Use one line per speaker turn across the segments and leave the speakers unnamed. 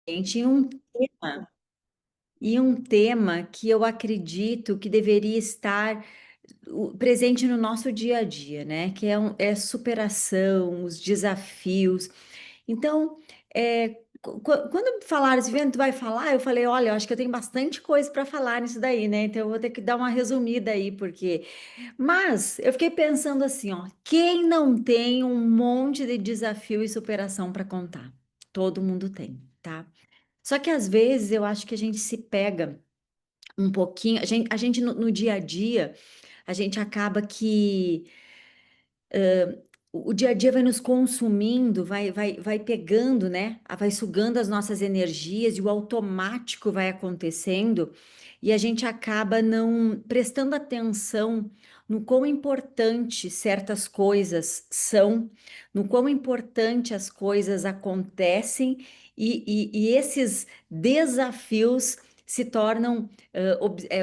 Gente, e um tema que eu acredito que deveria estar presente no nosso dia a dia, né? Que é superação, os desafios. Então, quando falaram assim, "Viviane, tu vai falar?" Eu falei, olha, eu acho que eu tenho bastante coisa para falar nisso daí, né? Então eu vou ter que dar uma resumida aí, porque. Mas eu fiquei pensando assim, ó, quem não tem um monte de desafio e superação para contar? Todo mundo tem, tá? Só que às vezes eu acho que a gente se pega um pouquinho, a gente no dia a dia, a gente acaba que o dia a dia vai nos consumindo, vai pegando, né? Vai sugando as nossas energias e o automático vai acontecendo e a gente acaba não prestando atenção no quão importante certas coisas são, no quão importante as coisas acontecem e esses desafios se tornam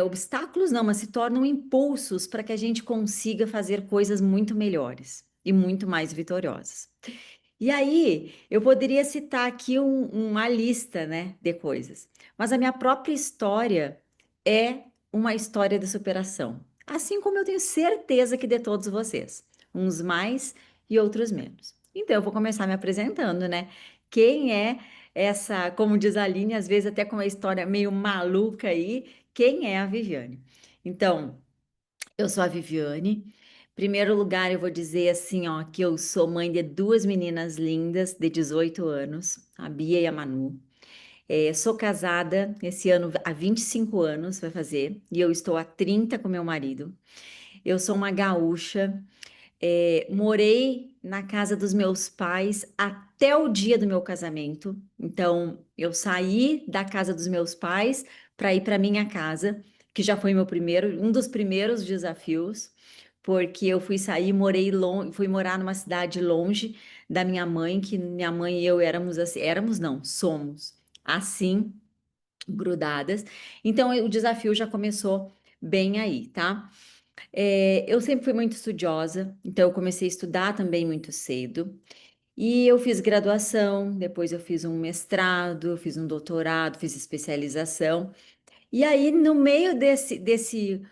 obstáculos, não, mas se tornam impulsos para que a gente consiga fazer coisas muito melhores e muito mais vitoriosas. E aí, eu poderia citar aqui uma lista, né, de coisas, mas a minha própria história é uma história de superação, assim como eu tenho certeza que de todos vocês, uns mais e outros menos. Então, eu vou começar me apresentando, né? Quem é essa, como diz a Aline, às vezes até com uma história meio maluca aí, quem é a Viviane? Então, eu sou a Viviane. Primeiro lugar, eu vou dizer assim, ó, que eu sou mãe de duas meninas lindas de 18 anos, a Bia e a Manu. Sou casada esse ano há 25 anos, vai fazer, e eu estou há 30 com meu marido. Eu sou uma gaúcha, morei na casa dos meus pais até o dia do meu casamento. Então, eu saí da casa dos meus pais para ir para minha casa, que já foi um dos primeiros desafios, porque eu fui sair, morei longe, fui morar numa cidade longe da minha mãe, que minha mãe e eu éramos assim, éramos não, somos assim, grudadas. Então, o desafio já começou bem aí, tá? Eu sempre fui muito estudiosa, então eu comecei a estudar também muito cedo. E eu fiz graduação, depois eu fiz um mestrado, eu fiz um doutorado, fiz especialização. E aí, no meio desse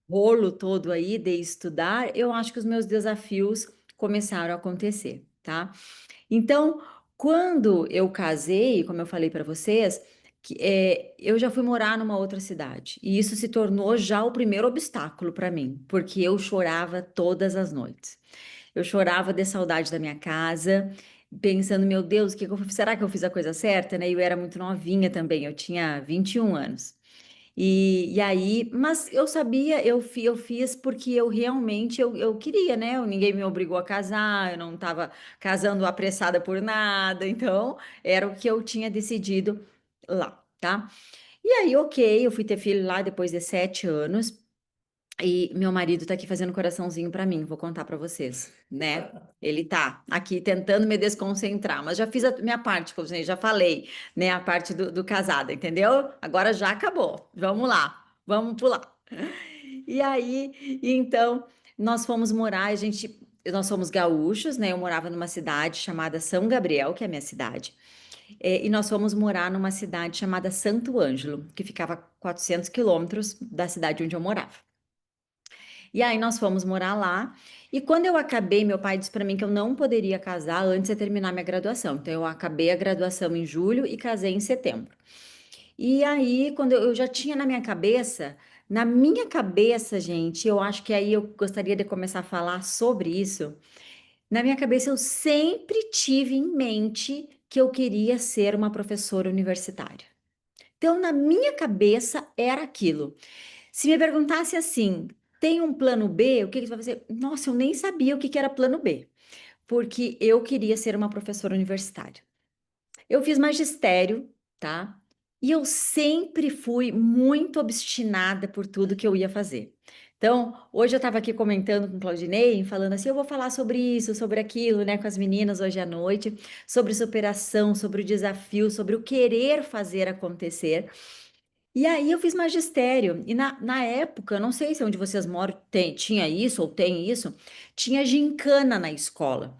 rolo todo aí de estudar, eu acho que os meus desafios começaram a acontecer, tá? Então, quando eu casei, como eu falei para vocês, eu já fui morar numa outra cidade. E isso se tornou já o primeiro obstáculo para mim, porque eu chorava todas as noites. Eu chorava de saudade da minha casa, pensando, meu Deus, será que eu fiz a coisa certa, né? Eu era muito novinha também, eu tinha 21 anos. E aí, mas eu sabia, eu fiz porque eu realmente eu queria, né? Ninguém me obrigou a casar, eu não estava casando apressada por nada, então era o que eu tinha decidido lá, tá? E aí, ok, eu fui ter filho lá depois de 7 anos. E meu marido tá aqui fazendo coraçãozinho pra mim, vou contar pra vocês, né? Ele tá aqui tentando me desconcentrar, mas já fiz a minha parte, como eu já falei, né? A parte do casada, entendeu? Agora já acabou. Vamos lá, vamos pular. E aí, então, nós fomos morar, nós somos gaúchos, né? Eu morava numa cidade chamada São Gabriel, que é a minha cidade, e nós fomos morar numa cidade chamada Santo Ângelo, que ficava a 400 quilômetros da cidade onde eu morava. E aí nós fomos morar lá. E quando eu acabei, meu pai disse para mim que eu não poderia casar antes de terminar minha graduação. Então eu acabei a graduação em julho e casei em setembro. E aí, quando eu já tinha na minha cabeça, gente, eu acho que aí eu gostaria de começar a falar sobre isso. Na minha cabeça, eu sempre tive em mente que eu queria ser uma professora universitária. Então, na minha cabeça, era aquilo. Se me perguntasse assim, tem um plano B? O que que você vai fazer? Nossa, eu nem sabia o que que era plano B, porque eu queria ser uma professora universitária. Eu fiz magistério, tá? E eu sempre fui muito obstinada por tudo que eu ia fazer. Então, hoje eu estava aqui comentando com o Claudinei, falando assim, eu vou falar sobre isso, sobre aquilo, né, com as meninas hoje à noite, sobre superação, sobre o desafio, sobre o querer fazer acontecer. E aí eu fiz magistério. E na época, eu não sei se onde vocês moram tinha isso ou tem isso, tinha gincana na escola.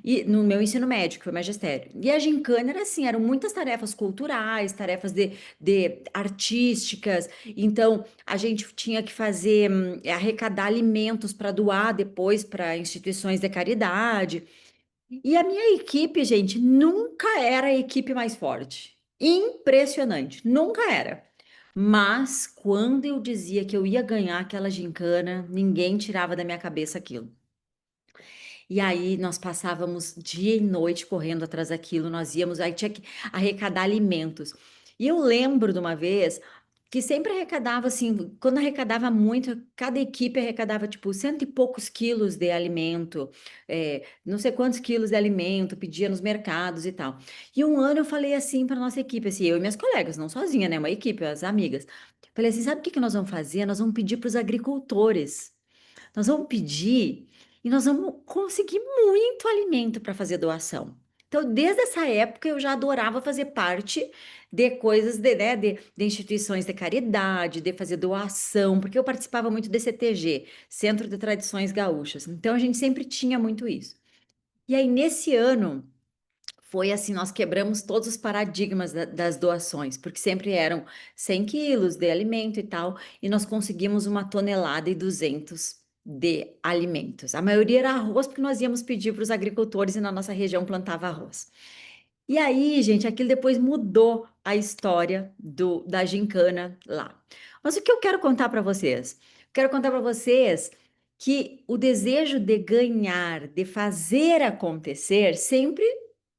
E no meu ensino médio, que foi magistério. E a gincana era assim, eram muitas tarefas culturais, tarefas de artísticas. Então, a gente tinha que fazer, arrecadar alimentos para doar depois para instituições de caridade. E a minha equipe, gente, nunca era a equipe mais forte. Impressionante, nunca era. Mas quando eu dizia que eu ia ganhar aquela gincana, ninguém tirava da minha cabeça aquilo. E aí nós passávamos dia e noite correndo atrás daquilo, nós íamos, aí tinha que arrecadar alimentos. E eu lembro de uma vez que sempre arrecadava assim, quando arrecadava muito, cada equipe arrecadava tipo cento e poucos quilos de alimento, não sei quantos quilos de alimento, pedia nos mercados e tal. E um ano eu falei assim para nossa equipe, assim, eu e minhas colegas, não sozinha, né, uma equipe, as amigas. Falei assim, sabe o que que nós vamos fazer? Nós vamos pedir para os agricultores. Nós vamos pedir e nós vamos conseguir muito alimento para fazer doação. Então, desde essa época, eu já adorava fazer parte de coisas né, de instituições de caridade, de fazer doação, porque eu participava muito do CTG, Centro de Tradições Gaúchas. Então, a gente sempre tinha muito isso. E aí, nesse ano, foi assim, nós quebramos todos os paradigmas das doações, porque sempre eram 100 quilos de alimento e tal, e nós conseguimos 1,2 toneladas de alimentos. A maioria era arroz, porque nós íamos pedir para os agricultores e na nossa região plantava arroz. E aí, gente, aquilo depois mudou a história da gincana lá. Mas o que eu quero contar para vocês? Quero contar para vocês que o desejo de ganhar, de fazer acontecer, sempre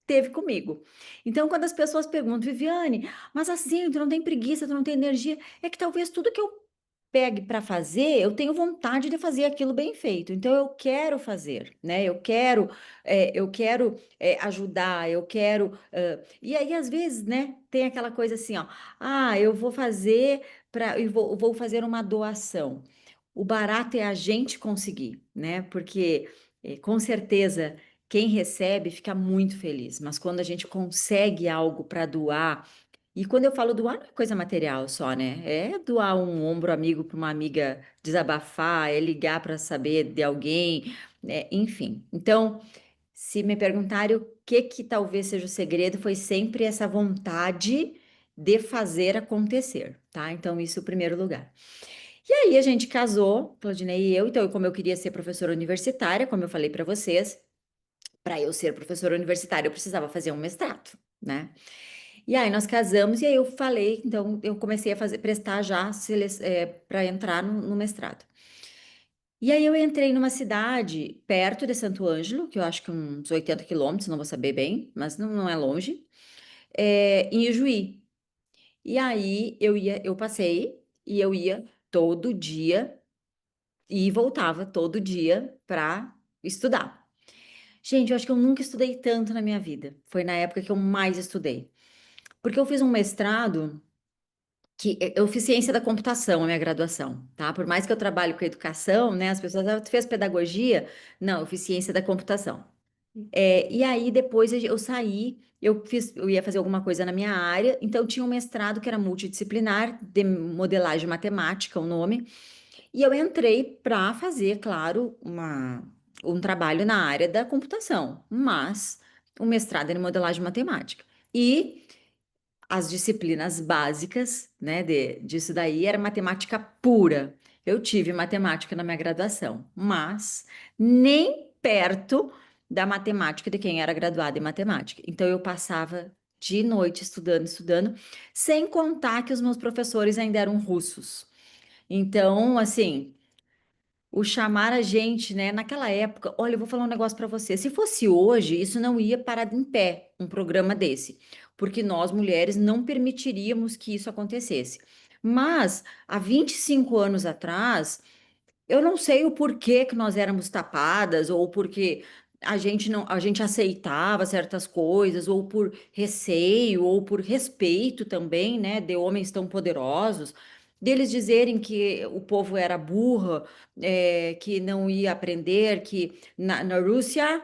teve comigo. Então, quando as pessoas perguntam, Viviane, mas assim, tu não tem preguiça, tu não tem energia, é que talvez tudo que eu pegue para fazer, eu tenho vontade de fazer aquilo bem feito. Então, eu quero fazer, né? Eu quero ajudar, eu quero. E aí, às vezes, né, tem aquela coisa assim, ó, eu vou fazer vou fazer uma doação. O barato é a gente conseguir, né? Porque com certeza quem recebe fica muito feliz, mas quando a gente consegue algo para doar, e quando eu falo doar, não é coisa material só, né? É doar um ombro amigo para uma amiga desabafar, é ligar para saber de alguém, né? Enfim. Então, se me perguntarem o que que talvez seja o segredo, foi sempre essa vontade de fazer acontecer, tá? Então, isso em primeiro lugar. E aí a gente casou, Claudinei e eu, então, como eu queria ser professora universitária, como eu falei para vocês, para eu ser professora universitária, eu precisava fazer um mestrado, né? E aí nós casamos, e aí eu falei, então eu comecei a prestar já para entrar no mestrado. E aí eu entrei numa cidade perto de Santo Ângelo, que eu acho que uns 80 quilômetros, não vou saber bem, mas não é longe, em Ijuí. E aí eu passei e eu ia todo dia e voltava todo dia para estudar. Gente, eu acho que eu nunca estudei tanto na minha vida. Foi na época que eu mais estudei. Porque eu fiz um mestrado que eu fiz ciência da computação, a minha graduação, tá? Por mais que eu trabalhe com educação, né? As pessoas, tu fez pedagogia? Não, eu fiz ciência da computação. E aí depois eu saí, eu ia fazer alguma coisa na minha área, então tinha um mestrado que era multidisciplinar, de modelagem matemática, o nome, e eu entrei para fazer, claro, um trabalho na área da computação, mas o mestrado era em modelagem matemática. E as disciplinas básicas, né, disso daí era matemática pura. Eu tive matemática na minha graduação, mas nem perto da matemática de quem era graduado em matemática. Então eu passava de noite estudando, estudando, sem contar que os meus professores ainda eram russos. Então, assim, o chamar a gente, né? Naquela época, olha, eu vou falar um negócio para você. Se fosse hoje, isso não ia parar em pé, um programa desse, porque nós mulheres não permitiríamos que isso acontecesse. Mas há 25 anos atrás, eu não sei o porquê que nós éramos tapadas, ou porque a gente não, a gente aceitava certas coisas, ou por receio, ou por respeito também, né, de homens tão poderosos, deles dizerem que o povo era burro, que não ia aprender, que na Rússia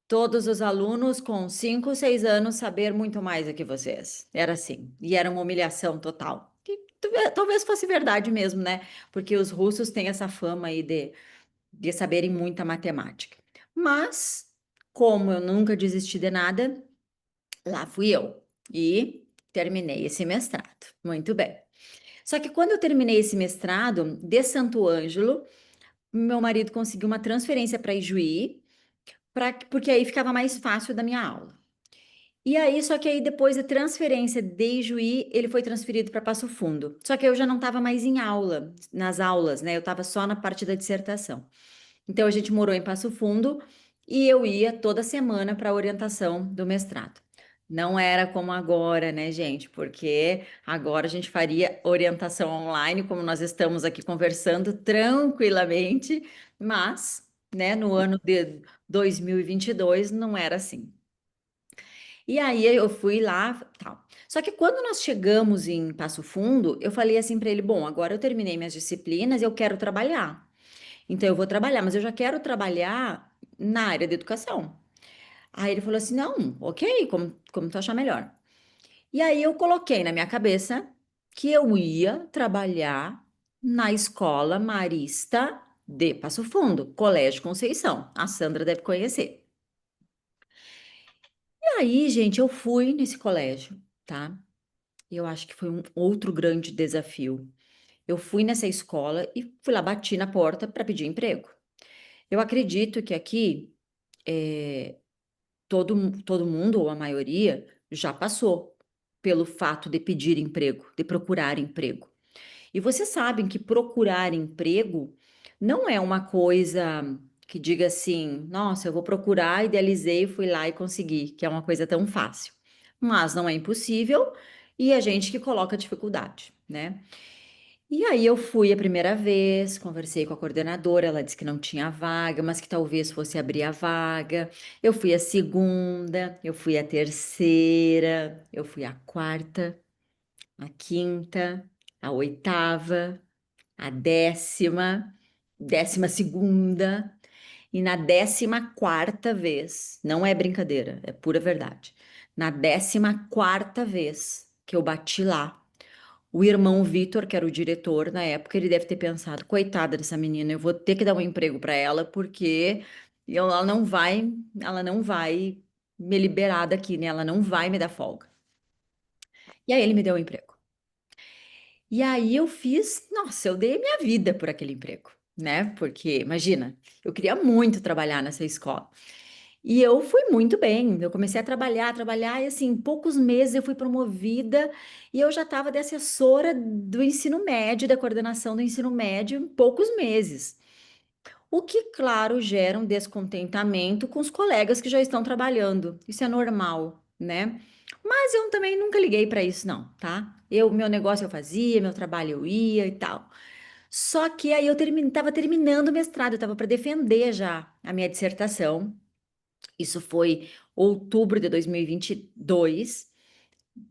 todos os alunos com 5, 6 anos saber muito mais do que vocês. Era assim, e era uma humilhação total. talvez fosse verdade mesmo, né? Porque os russos têm essa fama aí de saberem muita matemática. Mas, como eu nunca desisti de nada, lá fui eu e terminei esse mestrado. Muito bem. Só que quando eu terminei esse mestrado de Santo Ângelo, meu marido conseguiu uma transferência para Ijuí, porque aí ficava mais fácil da minha aula. E aí, só que aí depois da transferência de Ijuí, ele foi transferido para Passo Fundo. Só que eu já não estava mais em aula, nas aulas, né? Eu estava só na parte da dissertação. Então a gente morou em Passo Fundo e eu ia toda semana para a orientação do mestrado. Não era como agora, né, gente? Porque agora a gente faria orientação online, como nós estamos aqui conversando tranquilamente, mas, né, no ano de 2022 não era assim. E aí eu fui lá, tal. Só que quando nós chegamos em Passo Fundo, eu falei assim para ele: bom, agora eu terminei minhas disciplinas, eu quero trabalhar. Então eu vou trabalhar, mas eu já quero trabalhar na área de educação. Aí ele falou assim: não, ok, como tu achar melhor. E aí eu coloquei na minha cabeça que eu ia trabalhar na escola marista de Passo Fundo, Colégio Conceição. A Sandra deve conhecer. E aí, gente, eu fui nesse colégio, tá? Eu acho que foi um outro grande desafio. Eu fui nessa escola e fui lá, bati na porta para pedir emprego. Eu acredito que aqui todo mundo, ou a maioria, já passou pelo fato de pedir emprego, de procurar emprego. E vocês sabem que procurar emprego não é uma coisa que diga assim, nossa, eu vou procurar, idealizei, fui lá e consegui, que é uma coisa tão fácil. Mas não é impossível e é gente que coloca dificuldade, né? E aí eu fui a primeira vez, conversei com a coordenadora, ela disse que não tinha vaga, mas que talvez fosse abrir a vaga. Eu fui a segunda, eu fui a terceira, eu fui a quarta, a quinta, a oitava, a décima, 12ª e na 14ª vez, não é brincadeira, é pura verdade. Na 14ª vez que eu bati lá, o irmão Vitor, que era o diretor na época, ele deve ter pensado, coitada dessa menina, eu vou ter que dar um emprego para ela porque ela não vai me liberar daqui, né? Ela não vai me dar folga. E aí ele me deu um emprego. E aí eu fiz, nossa, eu dei minha vida por aquele emprego, né? Porque imagina, eu queria muito trabalhar nessa escola. E eu fui muito bem. Eu comecei a trabalhar, e assim, em poucos meses eu fui promovida e eu já estava de assessora do ensino médio, da coordenação do ensino médio, em poucos meses. O que, claro, gera um descontentamento com os colegas que já estão trabalhando. Isso é normal, né? Mas eu também nunca liguei para isso, não, tá? Meu negócio eu fazia, meu trabalho eu ia e tal. Só que aí eu estava terminando o mestrado, eu estava para defender já a minha dissertação. Isso foi outubro de 2022.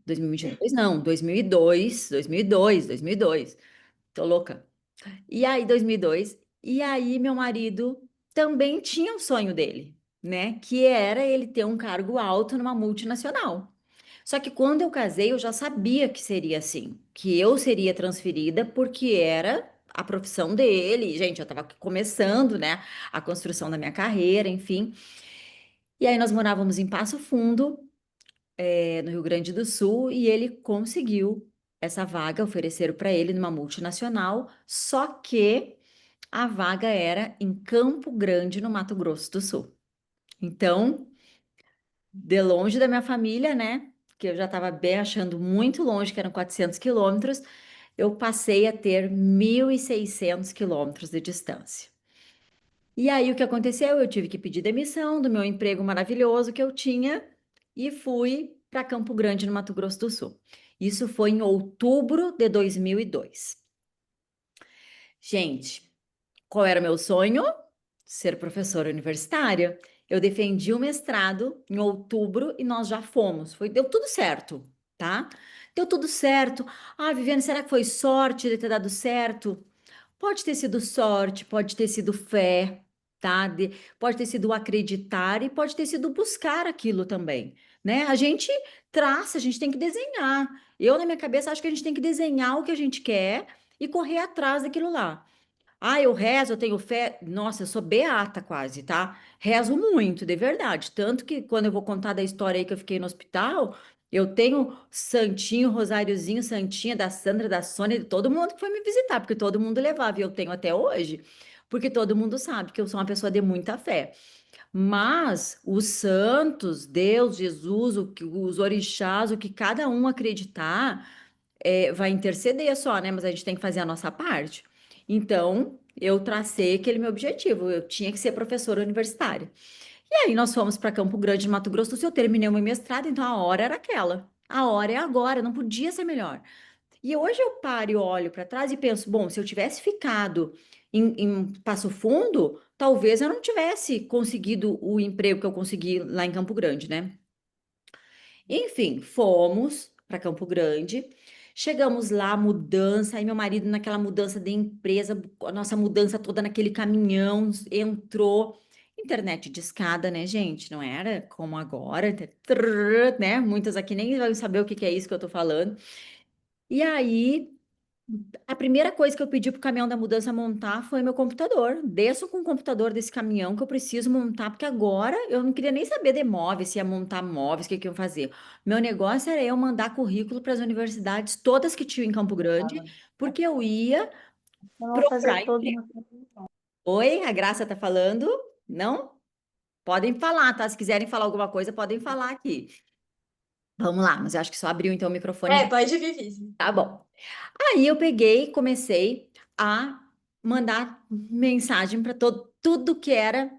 2022 não, 2002, 2002, 2002. Tô louca. E aí, 2002. E aí, meu marido também tinha um sonho dele, né? Que era ele ter um cargo alto numa multinacional. Só que quando eu casei, eu já sabia que seria assim, que eu seria transferida porque era a profissão dele. Gente, eu estava começando, né, a construção da minha carreira, enfim. E aí nós morávamos em Passo Fundo, no Rio Grande do Sul, e ele conseguiu essa vaga, ofereceram para ele numa multinacional, só que a vaga era em Campo Grande, no Mato Grosso do Sul. Então, de longe da minha família, né? Que eu já estava bem achando muito longe, que eram 400 quilômetros, eu passei a ter 1.600 quilômetros de distância. E aí o que aconteceu? Eu tive que pedir demissão do meu emprego maravilhoso que eu tinha e fui para Campo Grande, no Mato Grosso do Sul. Isso foi em outubro de 2002. Gente, qual era o meu sonho? Ser professora universitária. Eu defendi o mestrado em outubro e nós já fomos. Deu tudo certo, tá? Deu tudo certo. Ah, Viviane, será que foi sorte de ter dado certo? Pode ter sido sorte, pode ter sido fé, tá? Pode ter sido acreditar e pode ter sido buscar aquilo também. né? A gente traça, a gente tem que desenhar. Eu, na minha cabeça, acho que a gente tem que desenhar o que a gente quer e correr atrás daquilo lá. Ah, eu rezo, eu tenho fé. Nossa, eu sou beata quase, tá? Rezo muito, de verdade. Tanto que quando eu vou contar da história aí que eu fiquei no hospital, eu tenho santinho, rosáriozinho, santinha da Sandra, da Sônia, de todo mundo que foi me visitar, porque todo mundo levava, e eu tenho até hoje, porque todo mundo sabe que eu sou uma pessoa de muita fé. Mas os santos, Deus, Jesus, os orixás, o que cada um acreditar, vai interceder só, né? Mas a gente tem que fazer a nossa parte. Então, eu tracei aquele meu objetivo. Eu tinha que ser professora universitária. E aí nós fomos para Campo Grande, Mato Grosso do Sul. Eu terminei o meu mestrado, então a hora era aquela. A hora é agora, não podia ser melhor. E hoje eu paro e olho para trás e penso, bom, se eu tivesse ficado em Passo Fundo, talvez eu não tivesse conseguido o emprego que eu consegui lá em Campo Grande, né? Enfim, fomos para Campo Grande. Chegamos lá, mudança, aí meu marido naquela mudança de empresa, a nossa mudança toda naquele caminhão, entrou. Internet de escada, né, gente? Não era como agora, né? Muitas aqui nem vão saber o que que é isso que eu tô falando. E aí a primeira coisa que eu pedi pro caminhão da mudança montar foi meu computador. Desço com o computador desse caminhão que eu preciso montar, porque agora eu não queria nem saber de móveis, se ia montar móveis, o que que iam fazer. Meu negócio era eu mandar currículo para as universidades, todas que tinham em Campo Grande,
Tava.
porque eu ia
Eu vou fazer
procurar
todo
emprego.
uma apresentação.
Oi, a Graça tá falando? Não? Podem falar, tá? Se quiserem falar alguma coisa, podem falar aqui. Vamos lá, mas eu acho que só abriu então o microfone
É,
já.
pode vir, Vivi.
Tá bom. Aí eu peguei, e comecei a mandar mensagem para todo tudo que era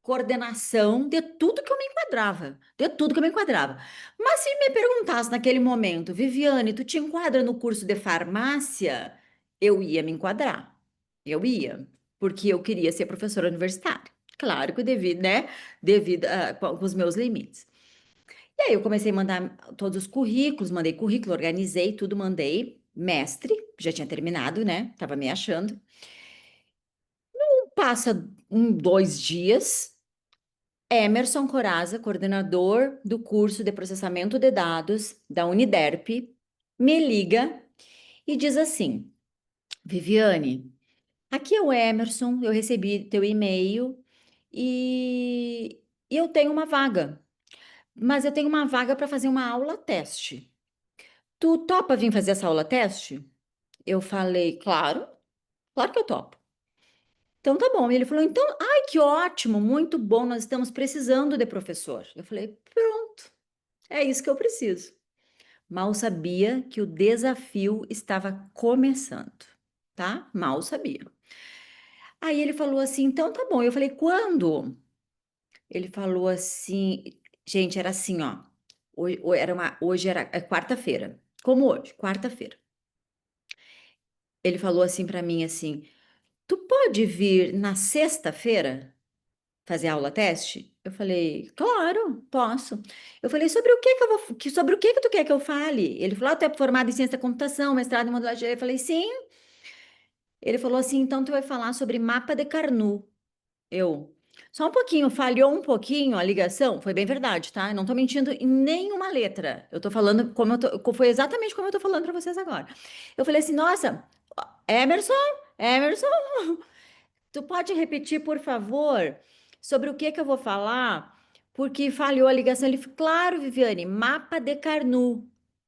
coordenação de tudo que eu me enquadrava, de tudo que eu me enquadrava. Mas se me perguntasse naquele momento, Viviane, tu te enquadra no curso de farmácia? Eu ia me enquadrar. Eu ia, porque eu queria ser professora universitária. Claro que devido, né? Devido com os meus limites. E aí eu comecei a mandar todos os currículos, mandei currículo, organizei tudo, mandei. Mestre, já tinha terminado, né? Tava me achando. Passa 2 dias, Emerson Coraza, coordenador do curso de processamento de dados da Uniderp, me liga e diz assim: Viviane, aqui é o Emerson, eu recebi teu e-mail e eu tenho uma vaga, mas eu tenho uma vaga para fazer uma aula teste. Tu topa vir fazer essa aula teste? Eu falei, claro, claro que eu topo. Então tá bom. E ele falou, então, ai, que ótimo, muito bom, nós estamos precisando de professor. Eu falei, pronto, é isso que eu preciso. Mal sabia que o desafio estava começando, tá? Mal sabia. Aí ele falou assim, então tá bom. Eu falei, quando? Ele falou assim, gente, era assim, ó. Hoje era quarta-feira. Como hoje? Quarta-feira. Ele falou assim para mim assim: Tu pode vir na sexta-feira fazer aula teste? Eu falei, claro, posso. Eu falei, sobre o que que eu vou, sobre o que que tu quer que eu fale? Ele falou, tu é formado em ciência da computação, mestrado em modelagem. Eu falei, sim. Ele falou assim, então tu vai falar sobre mapa de Carnot. Eu, só um pouquinho, falhou um pouquinho a ligação? Foi bem verdade, tá? Eu não tô mentindo em nenhuma letra. Eu tô falando como foi exatamente como eu tô falando para vocês agora. Eu falei assim, nossa, Emerson, Emerson, tu pode repetir, por favor, sobre o que que eu vou falar? Porque falhou a ligação. Ele falou, claro, Viviane, mapa de Carnot.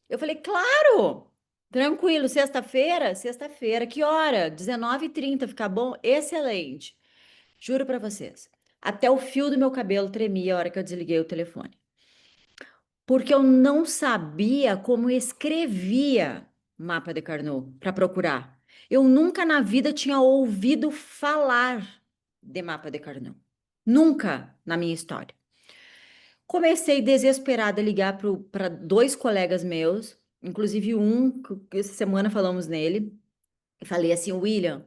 Eu falei, claro! Tranquilo, sexta-feira? Sexta-feira, que hora? 19h30, fica bom? Excelente. Juro pra vocês. Até o fio do meu cabelo tremia a hora que eu desliguei o telefone. Porque eu não sabia como escrevia mapa de Carnot para procurar. Eu nunca na vida tinha ouvido falar de mapa de Carnot. Nunca na minha história. Comecei desesperada a ligar para dois colegas meus, inclusive um, que essa semana falamos nele. Eu falei assim, William,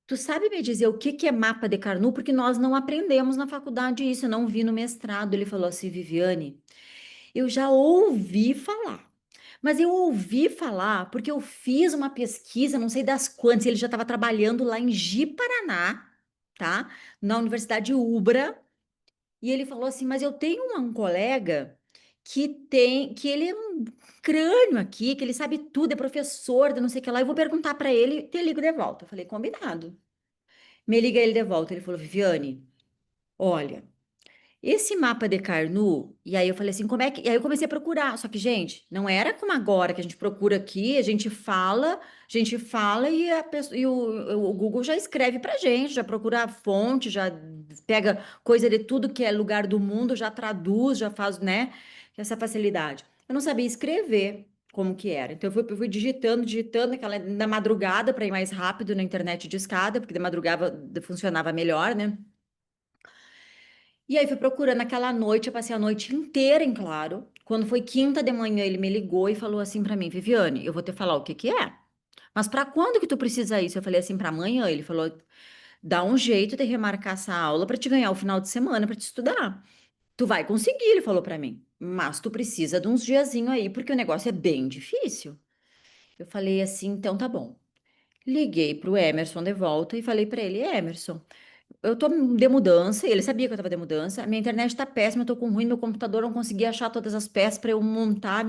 tu sabe me dizer o que que é mapa de Carnot? Porque nós não aprendemos na faculdade isso, eu não vi no mestrado. Ele falou assim, Viviane, eu já ouvi falar. Mas eu ouvi falar porque eu fiz uma pesquisa, não sei das quantas, ele já estava trabalhando lá em Ji-Paraná, tá? Na Universidade Ubra, e ele falou assim: Mas eu tenho um colega que ele é um crânio aqui, que ele sabe tudo, é professor, de não sei o que lá. Eu vou perguntar para ele, e te ligo de volta. Eu falei, combinado. Me liga ele de volta. Ele falou, Viviane, olha. Esse mapa de Carnu, e aí eu falei assim, como é que. E aí eu comecei a procurar. Só que, gente, não era como agora que a gente procura aqui, a gente fala e, o Google já escreve pra gente, já procura a fonte, já pega coisa de tudo que é lugar do mundo, já traduz, já faz, né? Essa facilidade. Eu não sabia escrever como que era. Então eu fui digitando, digitando, aquela na madrugada para ir mais rápido na internet de escada, porque de madrugada funcionava melhor, né? E aí fui procurando naquela noite, eu passei a noite inteira em claro. Quando foi quinta de manhã, ele me ligou e falou assim pra mim, Viviane, eu vou te falar o que que é. Mas pra quando que tu precisa isso? Eu falei assim, pra amanhã. Ele falou, dá um jeito de remarcar essa aula pra te ganhar o final de semana pra te estudar. Tu vai conseguir, ele falou pra mim. Mas tu precisa de uns diazinho aí, porque o negócio é bem difícil. Eu falei assim, então tá bom. Liguei pro Emerson de volta e falei pra ele, Emerson, eu tô de mudança, e ele sabia que eu tava de mudança. A minha internet tá péssima, eu tô com ruim, meu computador não conseguia achar todas as peças para eu montar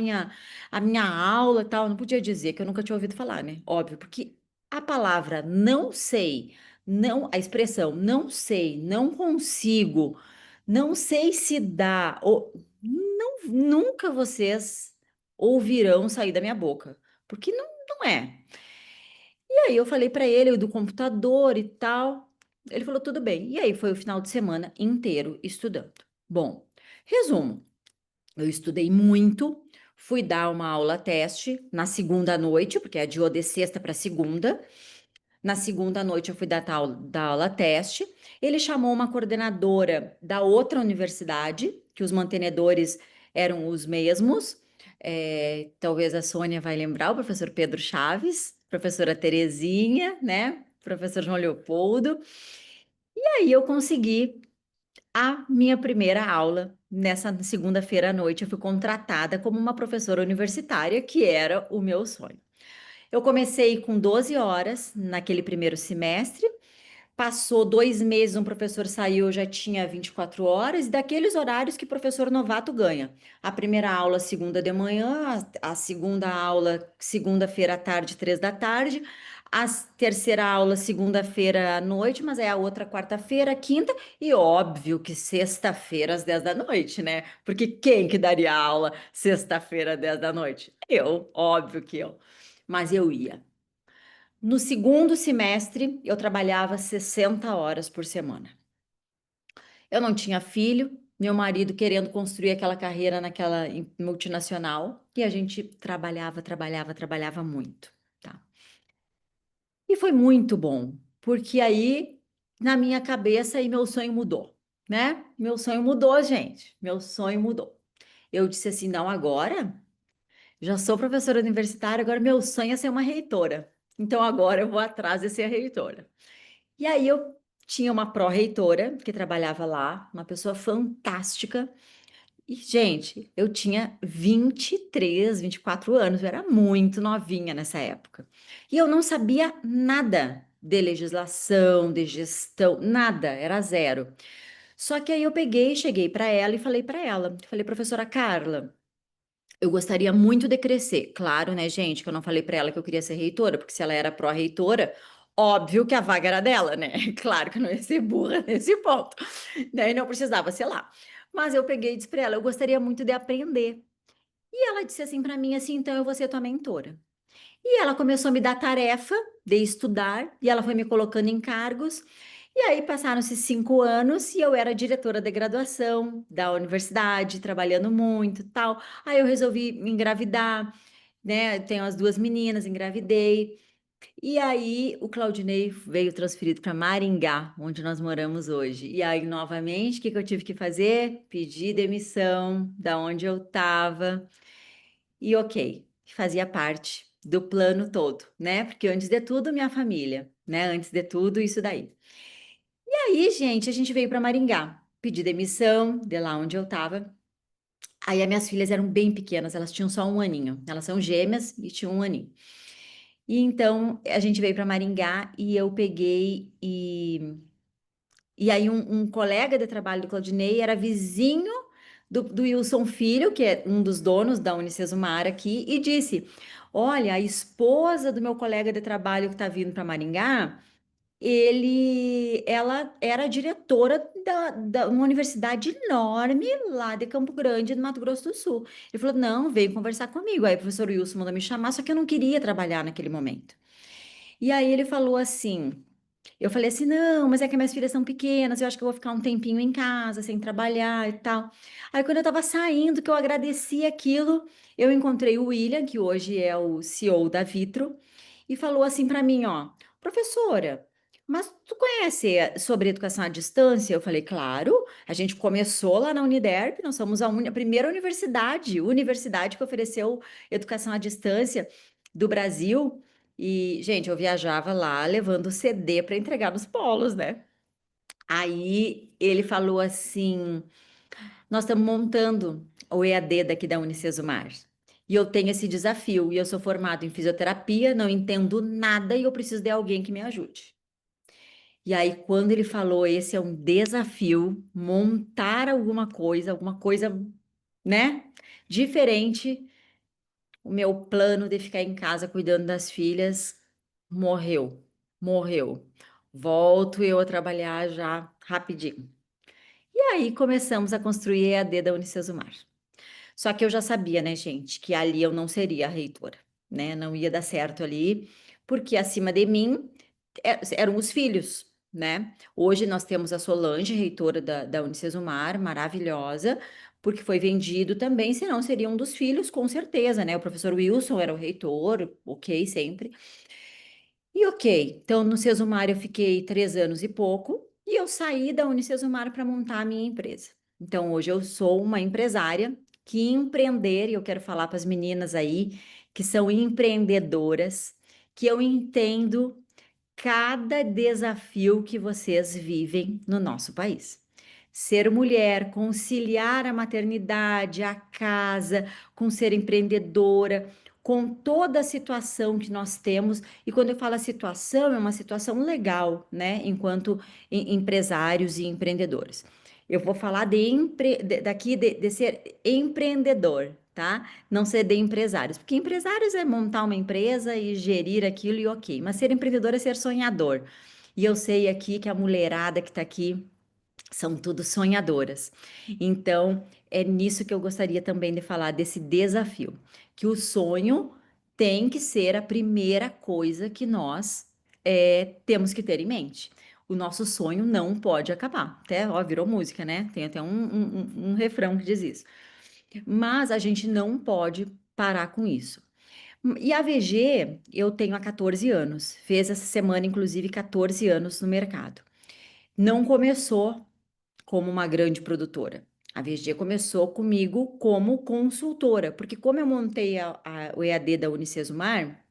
a minha aula e tal. Eu não podia dizer que eu nunca tinha ouvido falar, né? Óbvio, porque a palavra não sei, não, a expressão não sei, não consigo, não sei se dá, ou, não, nunca vocês ouvirão sair da minha boca, porque não é. E aí eu falei para ele do computador e tal. Ele falou tudo bem. E aí foi o final de semana inteiro estudando. Bom, resumo, eu estudei muito, fui dar uma aula teste na segunda noite, porque adiou de sexta para segunda. Na segunda noite eu fui dar aula teste. Ele chamou uma coordenadora da outra universidade, que os mantenedores eram os mesmos. Talvez a Sônia vai lembrar, o professor Pedro Chaves, professora Terezinha, né? Professor João Leopoldo. E aí eu consegui a minha primeira aula nessa segunda-feira à noite. Eu fui contratada como uma professora universitária, que era o meu sonho. Eu comecei com 12 horas naquele primeiro semestre. Passou 2 meses, um professor saiu, eu já tinha 24 horas, e daqueles horários que professor novato ganha. A primeira aula, segunda de manhã, a segunda aula, segunda-feira à tarde, 3 da tarde, a terceira aula, segunda-feira à noite, mas é a outra quarta-feira, quinta, e óbvio que sexta-feira às 10 da noite, né? Porque quem que daria aula sexta-feira às 10 da noite? Eu, óbvio que eu. Mas eu ia. No segundo semestre, eu trabalhava 60 horas por semana. Eu não tinha filho, meu marido querendo construir aquela carreira naquela multinacional, e a gente trabalhava, trabalhava, trabalhava muito, tá? E foi muito bom, porque aí, na minha cabeça, aí meu sonho mudou, né? Meu sonho mudou, gente. Meu sonho mudou. Eu disse assim: não, agora já sou professora universitária, agora meu sonho é ser uma reitora. Então agora eu vou atrás de ser a reitora. E aí eu tinha uma pró-reitora que trabalhava lá, uma pessoa fantástica. E, gente, eu tinha 23, 24 anos, eu era muito novinha nessa época. E eu não sabia nada de legislação, de gestão, nada, era zero. Só que aí eu peguei, cheguei para ela e falei para ela, falei, professora Carla, eu gostaria muito de crescer. Claro, né, gente, que eu não falei para ela que eu queria ser reitora, porque se ela era pró-reitora, óbvio que a vaga era dela, né? Claro que eu não ia ser burra nesse ponto. Daí não precisava, sei lá. Mas eu peguei e disse para ela, eu gostaria muito de aprender. E ela disse assim para mim, assim, então eu vou ser tua mentora. E ela começou a me dar tarefa de estudar, e ela foi me colocando em cargos. E aí passaram-se 5 anos e eu era diretora de graduação da universidade, trabalhando muito, tal. Aí eu resolvi engravidar, né? Tenho as duas meninas, engravidei. E aí o Claudinei veio transferido para Maringá, onde nós moramos hoje. E aí, novamente, o que que eu tive que fazer? Pedir demissão da onde eu estava. E ok, fazia parte do plano todo, né? Porque antes de tudo, minha família, né? Antes de tudo, isso daí. E aí, gente, a gente veio para Maringá, pedi demissão de lá onde eu estava. Aí as minhas filhas eram bem pequenas, elas tinham só um aninho. Elas são gêmeas e tinham um aninho. E então a gente veio para Maringá e eu peguei e aí um colega de trabalho do Claudinei era vizinho do Wilson Filho, que é um dos donos da Unicesumar aqui, e disse: Olha, a esposa do meu colega de trabalho que está vindo para Maringá, ela era diretora da uma universidade enorme lá de Campo Grande, no Mato Grosso do Sul. Ele falou: Não, veio conversar comigo. Aí o professor Wilson mandou me chamar, só que eu não queria trabalhar naquele momento. E aí ele falou assim. Eu falei assim, não, mas é que minhas filhas são pequenas, eu acho que eu vou ficar um tempinho em casa, sem trabalhar e tal. Aí, quando eu tava saindo, que eu agradeci aquilo, eu encontrei o William, que hoje é o CEO da Vitro, e falou assim para mim, ó, professora, mas tu conhece sobre educação à distância? Eu falei, claro, a gente começou lá na Uniderp, nós somos a primeira universidade que ofereceu educação à distância do Brasil. E, gente, eu viajava lá levando CD para entregar nos polos, né? Aí ele falou assim: Nós estamos montando o EAD daqui da Unicesumar. E eu tenho esse desafio. E eu sou formado em fisioterapia, não entendo nada e eu preciso de alguém que me ajude. E aí, quando ele falou, esse é um desafio, montar alguma coisa, né? Diferente. O meu plano de ficar em casa cuidando das filhas morreu, morreu. Volto eu a trabalhar já rapidinho. E aí começamos a construir a EAD da Unicesumar. Só que eu já sabia, né, gente, que ali eu não seria a reitora, né? Não ia dar certo ali, porque acima de mim eram os filhos, né? Hoje nós temos a Solange, reitora da Unicesumar, maravilhosa, porque foi vendido também, senão seria um dos filhos, com certeza, né? O professor Wilson era o reitor, ok, sempre. E ok, então no Sesumar eu fiquei 3 anos e pouco, e eu saí da Unicesumar para montar a minha empresa. Então hoje eu sou uma empresária que empreender, e eu quero falar para as meninas aí que são empreendedoras, que eu entendo cada desafio que vocês vivem no nosso país. Ser mulher, conciliar a maternidade, a casa, com ser empreendedora, com toda a situação que nós temos. E quando eu falo a situação, é uma situação legal, né? Enquanto empresários e empreendedores. Eu vou falar daqui de ser empreendedor, tá? Não ser de empresários, porque empresários é montar uma empresa e gerir aquilo e ok, mas ser empreendedor é ser sonhador. E eu sei aqui que a mulherada que está aqui são tudo sonhadoras. Então, é nisso que eu gostaria também de falar desse desafio, que o sonho tem que ser a primeira coisa que nós temos que ter em mente. O nosso sonho não pode acabar. Até, ó, virou música, né? Tem até um refrão que diz isso. Mas a gente não pode parar com isso. E a VG, eu tenho há 14 anos. Fez essa semana, inclusive, 14 anos no mercado. Não começou como uma grande produtora. A VG começou comigo como consultora, porque como eu montei o EAD da Unicesumar,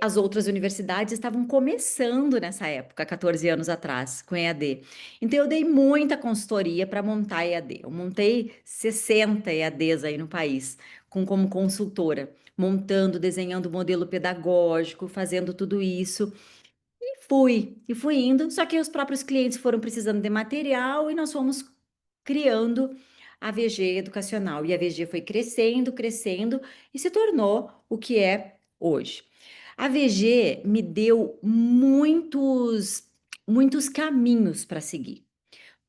as outras universidades estavam começando nessa época, 14 anos atrás, com EAD. Então, eu dei muita consultoria para montar EAD. Eu montei 60 EADs aí no país, como consultora, montando, desenhando modelo pedagógico, fazendo tudo isso. E fui indo. Só que os próprios clientes foram precisando de material e nós fomos criando a VG educacional. E a VG foi crescendo, crescendo e se tornou o que é hoje. A VG me deu muitos caminhos para seguir.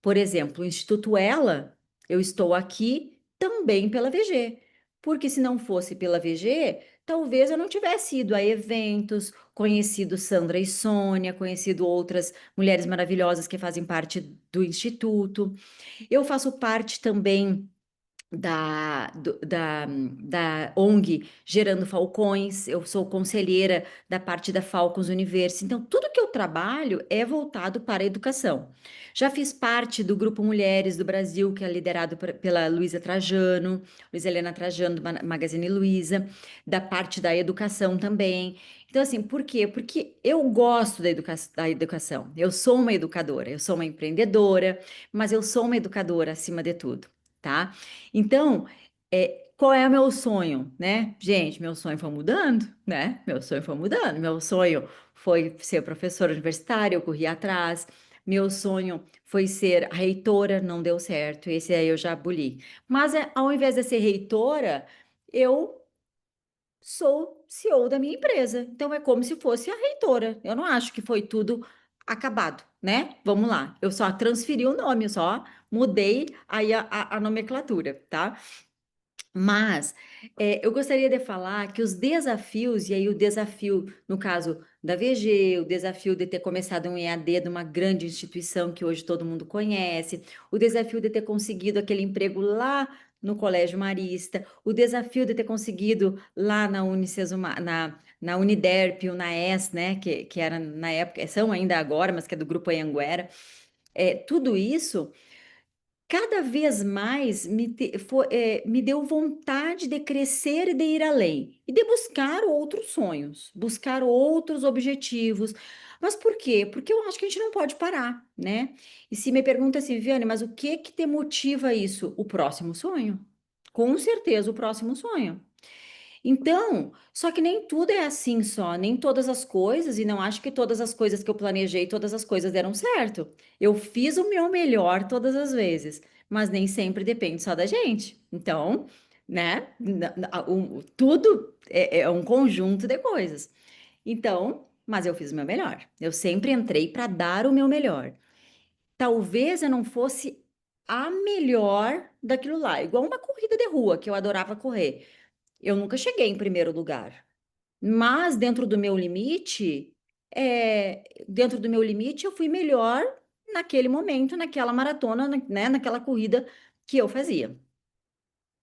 Por exemplo, o Instituto Ela, eu estou aqui também pela VG, porque se não fosse pela VG, talvez eu não tivesse ido a eventos, conhecido Sandra e Sônia, conhecido outras mulheres maravilhosas que fazem parte do Instituto. Eu faço parte também da ONG Gerando Falcões, eu sou conselheira da parte da Falcons Universo, então tudo que eu trabalho é voltado para a educação. Já fiz parte do Grupo Mulheres do Brasil, que é liderado pela Luísa Trajano, Luísa Helena Trajano, do Magazine Luiza, da parte da educação também. Então, assim, por quê? Porque eu gosto da educação, eu sou uma educadora, eu sou uma empreendedora, mas eu sou uma educadora acima de tudo, tá? Então, qual é o meu sonho, né? Gente, meu sonho foi mudando, né? Meu sonho foi mudando. Meu sonho foi ser professora universitária, eu corri atrás. Meu sonho foi ser reitora, não deu certo. Esse aí eu já aboli. Mas ao invés de ser reitora, eu sou CEO da minha empresa. Então é como se fosse a reitora. Eu não acho que foi tudo acabado, né? Vamos lá. Eu só transferi o nome, eu só mudei aí a nomenclatura, tá? Mas eu gostaria de falar que os desafios, e aí o desafio, no caso da VG, o desafio de ter começado um EAD de uma grande instituição que hoje todo mundo conhece, o desafio de ter conseguido aquele emprego lá no Colégio Marista, o desafio de ter conseguido lá na Unicesuma, na Uniderp, ou na ES, né, que era na época, são ainda agora, mas que é do Grupo Anhanguera, tudo isso cada vez mais me deu vontade de crescer e de ir além, e de buscar outros sonhos, buscar outros objetivos. Mas por quê? Porque eu acho que a gente não pode parar, né? E se me pergunta assim, Viviane, mas o que que te motiva isso? O próximo sonho. Com certeza, o próximo sonho. Então, só que nem tudo é assim só, nem todas as coisas, e não acho que todas as coisas que eu planejei, todas as coisas deram certo. Eu fiz o meu melhor todas as vezes, mas nem sempre depende só da gente. Então, né, tudo é um conjunto de coisas. Então, mas eu fiz o meu melhor. Eu sempre entrei para dar o meu melhor. Talvez eu não fosse a melhor daquilo lá, igual uma corrida de rua que eu adorava correr. Eu nunca cheguei em primeiro lugar, mas dentro do meu limite, eu fui melhor naquele momento, naquela maratona, né, naquela corrida que eu fazia.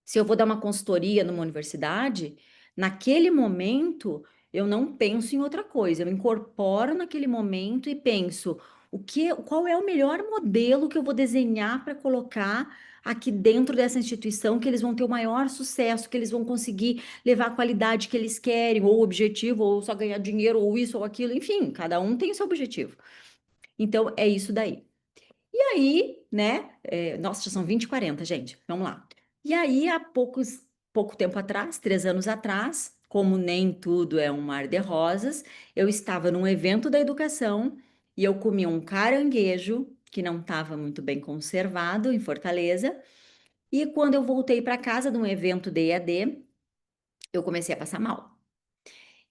Se eu vou dar uma consultoria numa universidade, naquele momento eu não penso em outra coisa, eu incorporo naquele momento e penso qual é o melhor modelo que eu vou desenhar para colocar aqui dentro dessa instituição, que eles vão ter o maior sucesso, que eles vão conseguir levar a qualidade que eles querem, ou o objetivo, ou só ganhar dinheiro, ou isso ou aquilo, enfim, cada um tem o seu objetivo. Então é isso daí. E aí, né? Nossa, já são 20h40, gente. Vamos lá. E aí, pouco tempo atrás, 3 anos atrás, como nem tudo é um mar de rosas, eu estava num evento da educação e eu comi um caranguejo que não estava muito bem conservado em Fortaleza. E quando eu voltei para casa de um evento de EAD, eu comecei a passar mal.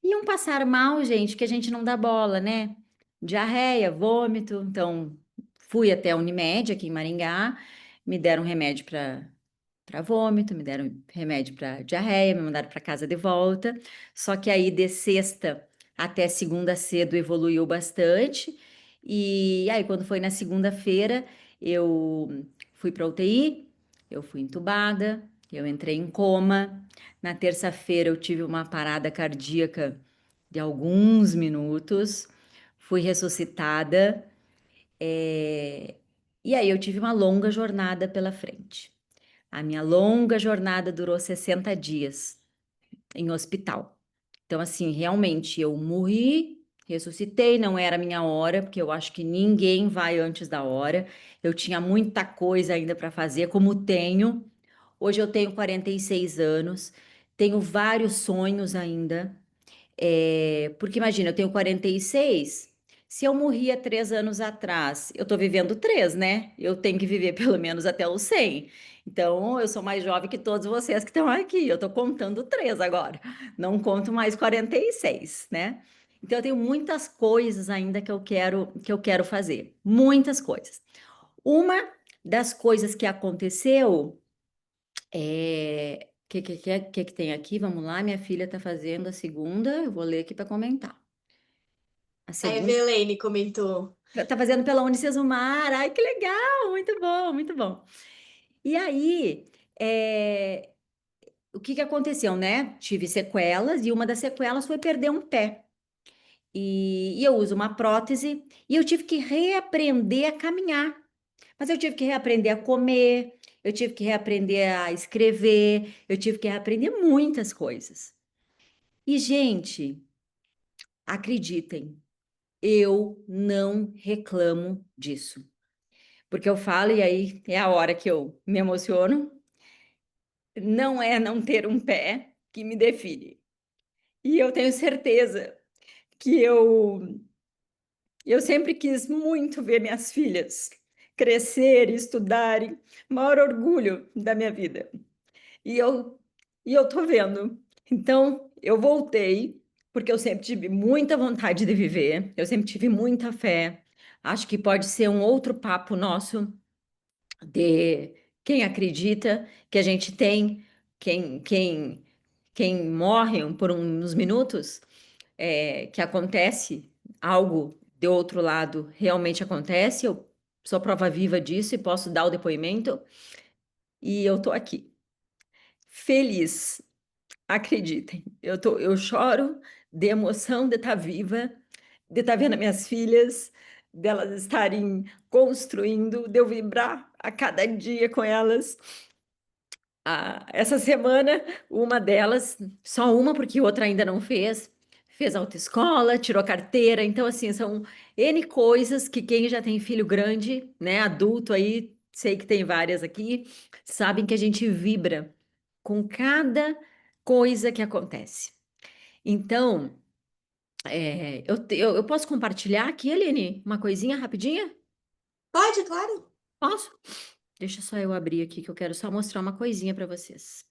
E um passar mal, gente, que a gente não dá bola, né? Diarreia, vômito. Então, fui até a Unimed, aqui em Maringá, me deram remédio para vômito, me deram remédio para diarreia, me mandaram para casa de volta. Só que aí, de sexta até segunda cedo, evoluiu bastante. E aí, quando foi na segunda-feira, eu fui para UTI, eu fui entubada, eu entrei em coma. Na terça-feira, eu tive uma parada cardíaca de alguns minutos, fui ressuscitada, é, e aí eu tive uma longa jornada pela frente. A minha longa jornada durou 60 dias em hospital. Então, assim, realmente eu morri, ressuscitei, não era a minha hora, porque eu acho que ninguém vai antes da hora. Eu tinha muita coisa ainda para fazer, como tenho. Hoje eu tenho 46 anos, tenho vários sonhos ainda. Porque imagina, eu tenho 46. Se eu morri há 3 anos atrás, eu tô vivendo três, né? Eu tenho que viver pelo menos até os 100. Então, eu sou mais jovem que todos vocês que estão aqui. Eu tô contando três agora. Não conto mais 46, né? Então, eu tenho muitas coisas ainda que eu quero fazer. Muitas coisas. Uma das coisas que aconteceu que tem aqui? Vamos lá, minha filha está fazendo a segunda. Eu vou ler aqui para comentar. A
A
segunda
Evelene comentou.
está fazendo pela Unicesumar. Ai, que legal! Muito bom, muito bom. E aí, o que que aconteceu, né? Tive sequelas e uma das sequelas foi perder um pé. E eu uso uma prótese e eu tive que reaprender a caminhar. Mas eu tive que reaprender a comer, eu tive que reaprender a escrever, eu tive que reaprender muitas coisas. E, gente, acreditem, eu não reclamo disso. Porque eu falo, e aí é a hora que eu me emociono, não é não ter um pé que me define. E eu tenho certeza que eu Eu sempre quis muito ver minhas filhas crescerem, estudarem, maior orgulho da minha vida. E eu, e eu tô vendo. Então, eu voltei, porque eu sempre tive muita vontade de viver, eu sempre tive muita fé. Acho que pode ser um outro papo nosso de quem acredita que a gente tem, quem morre por uns minutos, que acontece algo de outro lado, realmente acontece. Eu sou prova viva disso e posso dar o depoimento. E eu tô aqui, feliz. Acreditem, eu choro de emoção de estar viva, de estar vendo minhas filhas, delas estarem construindo, de eu vibrar a cada dia com elas. Essa semana, uma delas, só uma, porque outra ainda não fez, fez autoescola, tirou carteira. Então, assim, são N coisas que quem já tem filho grande, né, adulto aí, sei que tem várias aqui, sabem que a gente vibra com cada coisa que acontece. Então, eu posso compartilhar aqui, Aline, uma coisinha rapidinha?
Pode, claro.
Posso? Deixa só eu abrir aqui, que eu quero só mostrar uma coisinha para vocês.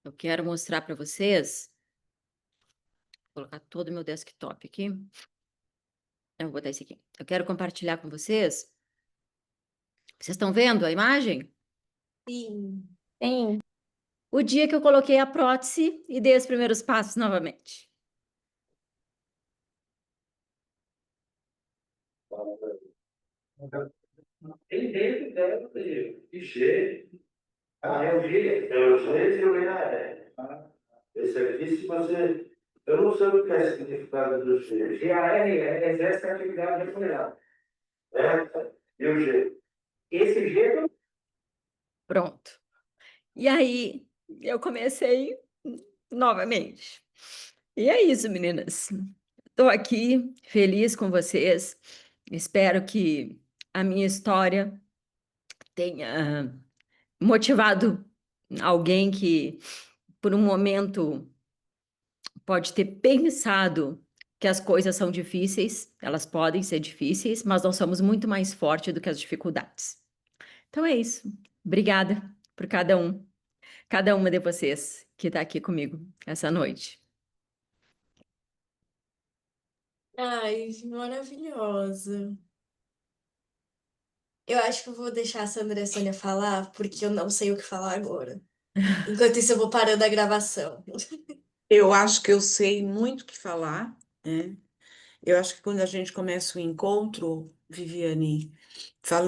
Eu quero mostrar para vocês, vou colocar todo o meu desktop aqui. Eu vou botar esse aqui. Eu quero compartilhar com vocês. Vocês estão vendo a imagem?
Sim.
Sim.
O dia que eu coloquei a prótese e dei os primeiros passos novamente.
Tem dentro dela, de jeito. Eu vi. Esse aqui, se você. Eu não sei o que é significado do G. GAR é exerce a atividade remunerada. É? E o G? Esse G.
Pronto. E aí eu comecei novamente. E é isso, meninas. Estou aqui feliz com vocês. Espero que a minha história tenha motivado alguém que, por um momento, pode ter pensado que as coisas são difíceis. Elas podem ser difíceis, mas nós somos muito mais fortes do que as dificuldades. Então é isso. Obrigada por cada uma de vocês que está aqui comigo essa noite.
Ai, maravilhosa. Eu acho que eu vou deixar a Sandra e a Sônia falar, porque eu não sei o que falar agora. Enquanto isso, eu vou parando a gravação.
Eu acho que eu sei muito o que falar, né? Eu acho que quando a gente começa o encontro, Viviane, falando